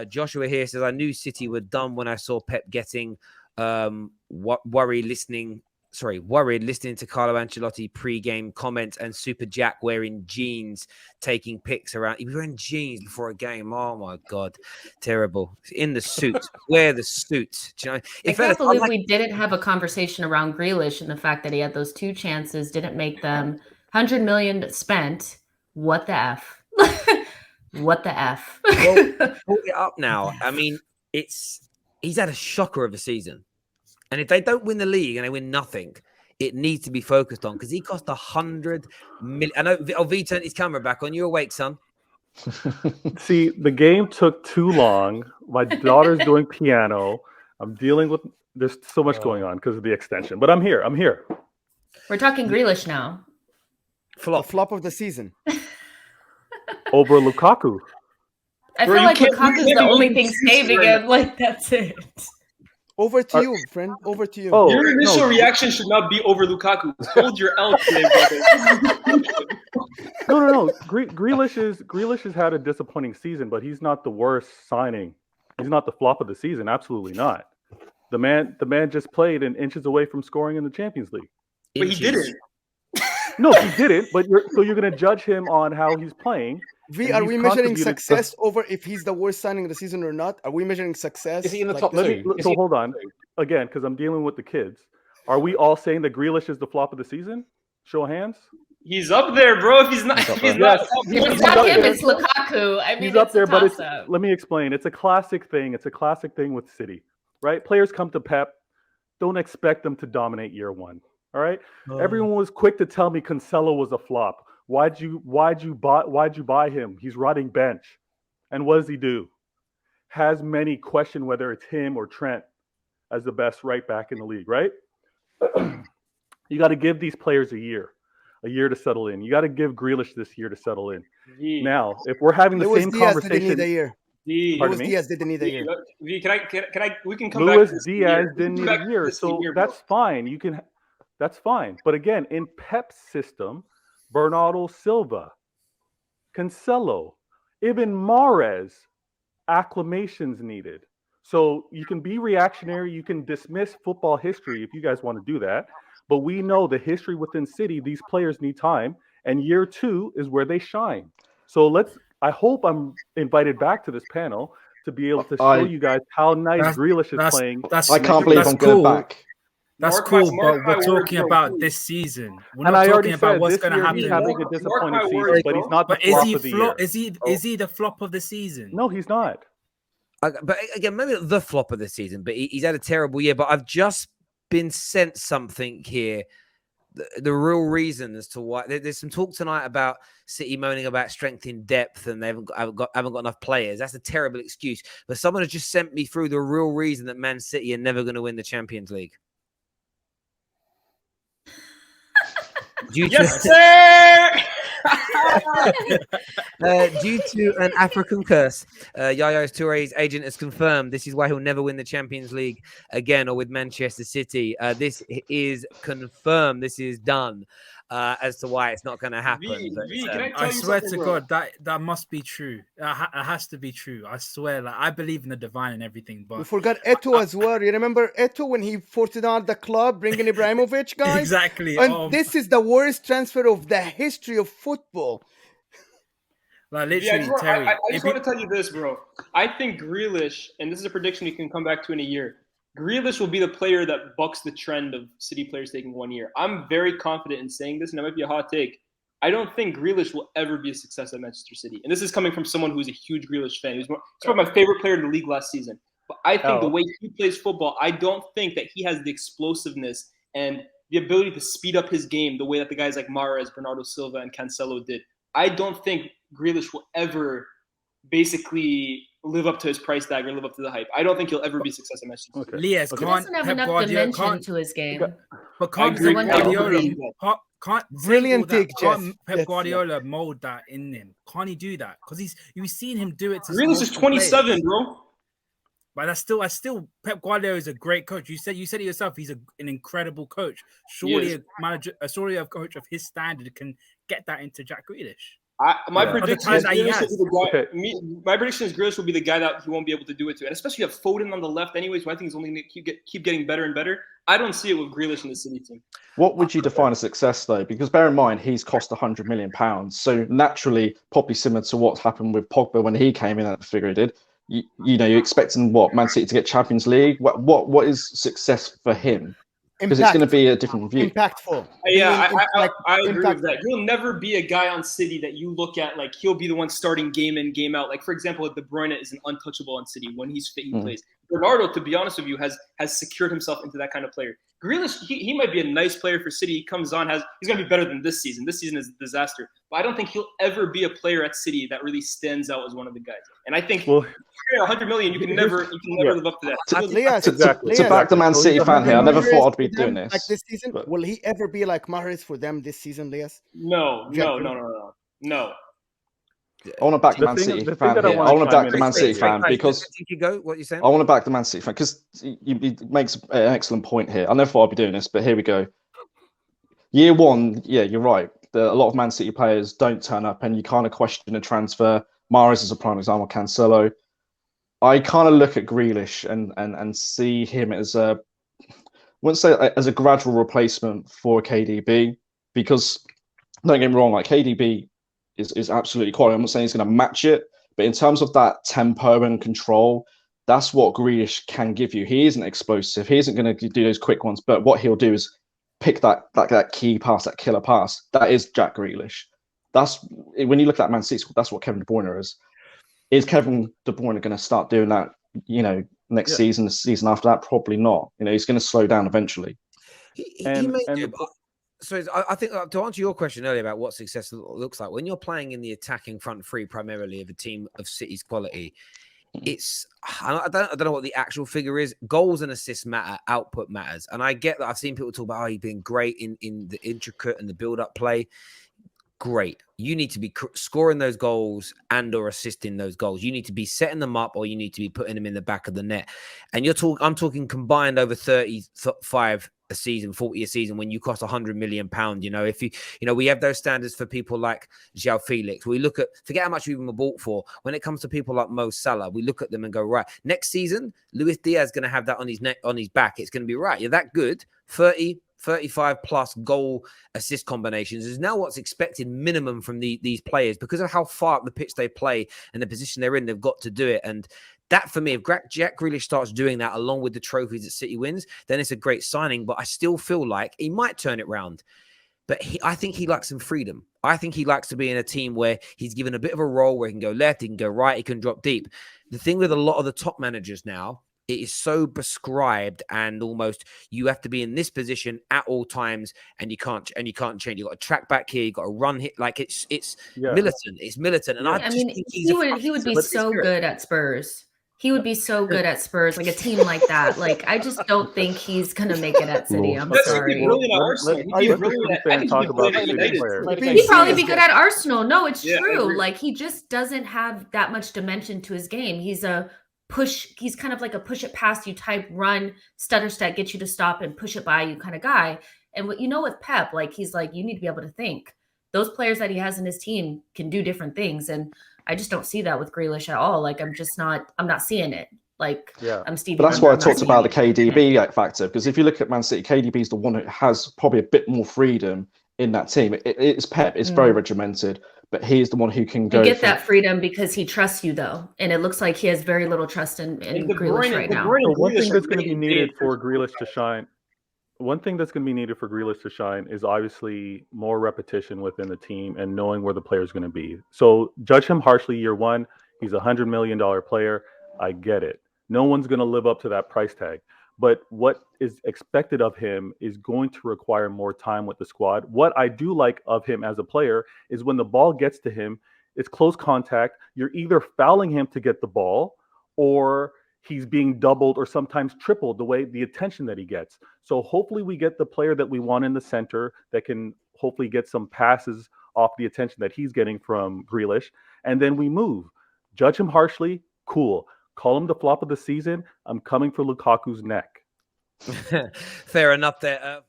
Joshua here says, I knew City were done when I saw Pep getting worried listening to Carlo Ancelotti pre-game comments and Super Jack wearing jeans, taking pics around. He was wearing jeans before a game. Oh my God, terrible. In the suit, wear the suit. Do you know? I can't believe we didn't have a conversation around Grealish and the fact that he had those 2 chances, didn't make them. 100 million spent. What the F? What the F? Well, pull it up now. I mean, he's had a shocker of a season. And if they don't win the league and they win nothing, it needs to be focused on because he cost 100 million. I know. Oh, V turned his camera back on. You awake, son? See, the game took too long. My daughter's doing piano. I'm dealing with. There's so much going on because of the extension. But I'm here. We're talking Grealish now. Flop of the season. Over Lukaku. I feel like Lukaku's the only thing saving him. Like, that's it. Over to you, friend. Over to you. Oh, your initial reaction should not be over Lukaku. Hold your L today, brother. No. Grealish has had a disappointing season, but he's not the worst signing. He's not the flop of the season. Absolutely not. The man just played and inches away from scoring in the Champions League. But he didn't. No, he didn't. But you're going to judge him on how he's playing. Are we measuring success over if he's the worst signing of the season or not? Are we measuring success? Is he in the top two? So hold on. Again, because I'm dealing with the kids. Are we all saying that Grealish is the flop of the season? Show of hands. He's up there, bro. If he's not, it's not him. It's Lukaku. I mean, he's up there, but let me explain. It's a classic thing. It's a classic thing with City, right? Players come to Pep. Don't expect them to dominate year one. All right. Everyone was quick to tell me Cancelo was a flop. Why'd you buy him? He's rotting bench. And what does he do? Has many question whether it's him or Trent as the best right back in the league, right? You got to give these players a year to settle in. You got to give Grealish this year to settle in. Now, if we're having the same conversation, Luis Diaz didn't need a year. Can I? We can come Luis back. Diaz didn't need a year, so that's fine. That's fine. But again, in Pep's system, Bernardo Silva, Cancelo, even Mahrez, acclamations needed. So you can be reactionary. You can dismiss football history if you guys want to do that. But we know the history within City, these players need time. And year 2 is where they shine. So I hope I'm invited back to this panel to be able to show you guys how nice Grealish is playing. I can't believe I'm going back. That's cool, but we're talking about this season. We're not talking about what's going to happen. He's having a disappointing season, but he's not the flop of the year. Is he the flop of the season? No, he's not. But again, maybe the flop of the season, but he's had a terrible year. But I've just been sent something here. The real reason as to why there's some talk tonight about City moaning about strength in depth and they haven't got enough players. That's a terrible excuse. But someone has just sent me through the real reason that Man City are never going to win the Champions League. Yes, sir. Due to an African curse, Yaya Touré's agent has confirmed this is why he'll never win the Champions League again or with Manchester City. This is confirmed. This is done. As to why it's not going to happen. I swear to God, that must be true. It has to be true. I swear. Like, I believe in the divine and everything. But we forgot Eto'o as well. You remember Eto'o when he forced out the club, bringing Ibrahimovic, guys? Exactly. And this is the worst transfer of the history of football. Like, literally, bro, Terry. I just want to tell you this, bro. I think Grealish, and this is a prediction we can come back to in a year, Grealish will be the player that bucks the trend of City players taking 1 year. I'm very confident in saying this, and it might be a hot take. I don't think Grealish will ever be a success at Manchester City. And this is coming from someone who's a huge Grealish fan. He's probably my favorite player in the league last season. But I think the way he plays football, I don't think that he has the explosiveness and the ability to speed up his game the way that the guys like Mahrez, Bernardo Silva, and Cancelo did. I don't think Grealish will ever basically live up to his price tag or live up to the hype. I don't think he'll ever be a success at Manchester City. He doesn't have enough dimension to his game. But can't Pep Guardiola mold that in him? Can't he do that? Because you've seen him do it. Grealish is 27, players. bro. But I still Pep Guardiola is a great coach. You said it yourself. He's an incredible coach. Surely a coach of his standard can get that into Jack Grealish. My the prediction time is that he Grealish has. will be the guy. Okay. My prediction is Grealish will be the guy that he won't be able to do it to, and especially you have Foden on the left, anyways. Who I think is only going to keep getting better and better. I don't see it with Grealish in the City team. What would you define as success, though? Because bear in mind, he's cost £100 million. So naturally, probably similar to what's happened with Pogba when he came in at the figure he did. You're expecting what, Man City to get Champions League? What is success for him? Because it's going to be a different view. Impactful. Yeah, I agree with that. He'll never be a guy on City that you look at like he'll be the one starting game in, game out. Like, for example, De Bruyne is an untouchable on City. When he's fit, he plays. Bernardo, to be honest with you, has secured himself into that kind of player. Grealish, he might be a nice player for City. He comes on, he's going to be better than this season. This season is a disaster. But I don't think he'll ever be a player at City that really stands out as one of the guys. And I think 100 million, you can never live up to that. To back the Man City fan here, I never thought I'd be doing this. Like this season, will he ever be like Mahrez for them this season, Lias? No. I want to back the Man City fan here. I want to back the Man City fan because what you saying? I want to back the Man City fan because he makes an excellent point here. I never thought I'd be doing this, but here we go. Year one, yeah, you're right. A lot of Man City players don't turn up, and you kind of question a transfer. Mahrez is a prime example. Cancelo. I kind of look at Grealish and see him as I wouldn't say as a gradual replacement for KDB, because don't get me wrong, like KDB is absolutely quality. I'm not saying he's going to match it, but in terms of that tempo and control, that's what Grealish can give you. He isn't explosive. He isn't going to do those quick ones, but what he'll do is pick that key pass, that killer pass. That is Jack Grealish. That's when you look at that Man City, that's what Kevin De Bruyne is. Is Kevin De Bruyne going to start doing that, next season, the season after that? Probably not. He's going to slow down eventually. So I think to answer your question earlier about what success looks like, when you're playing in the attacking front three primarily of a team of City's quality, it's I don't know what the actual figure is. Goals and assists matter, output matters, and I get that. I've seen people talk about he's been great in the intricate and the build-up play. Great. You need to be scoring those goals and or assisting those goals. You need to be setting them up, or you need to be putting them in the back of the net. And I'm talking combined over 35 a season, 40 a season when you cost £100 million. If we have those standards for people like João Felix. We look at, forget how much we even bought for. When it comes to people like Mo Salah, we look at them and go, right, next season, Luis Diaz is going to have that on his neck, on his back. It's going to be right. You're that good. 35 plus goal assist combinations is now what's expected minimum from these players because of how far up the pitch they play and the position they're in. They've got to do it. And that, for me, if Jack Grealish starts doing that along with the trophies that City wins, then it's a great signing. But I still feel like he might turn it round. But I think he likes some freedom. I think he likes to be in a team where he's given a bit of a role where he can go left, he can go right, he can drop deep. The thing with a lot of the top managers now, it is so prescribed and almost you have to be in this position at all times and you can't change. You've got to track back here, you've got to run hit, like it's militant. It's militant. And I mean, he would be so good at Spurs. He would be so good at Spurs, like a team like that. Like, I just don't think he's gonna make it at City. I'm sorry. He'd probably be good at Arsenal. No, it's true. Like, he just doesn't have that much dimension to his game. He's kind of like a push it past you type, run, stutter step, get you to stop and push it by you kind of guy. And with Pep, like, he's like, you need to be able to think. Those players that he has in his team can do different things. And I just don't see that with Grealish at all. Like, I'm not seeing it. Like, I'm Stevie. But that's why I talked about the KDB factor. Because if you look at Man City, KDB is the one who has probably a bit more freedom in that team. It's Pep. It's very regimented. But he is the one who can go. You get that freedom because he trusts you, though. And it looks like he has very little trust in Grealish right now. So one thing that's going to be needed for Grealish to shine. One thing that's going to be needed for Grealish to shine is obviously more repetition within the team and knowing where the player is going to be. So judge him harshly year one. He's a $100 million player. I get it. No one's going to live up to that price tag. But what is expected of him is going to require more time with the squad. What I do like of him as a player is when the ball gets to him, it's close contact. You're either fouling him to get the ball or he's being doubled or sometimes tripled the attention that he gets. So hopefully we get the player that we want in the center that can hopefully get some passes off the attention that he's getting from Grealish. And then we move. Judge him harshly. Cool. Call him the flop of the season. I'm coming for Lukaku's neck. Fair enough there.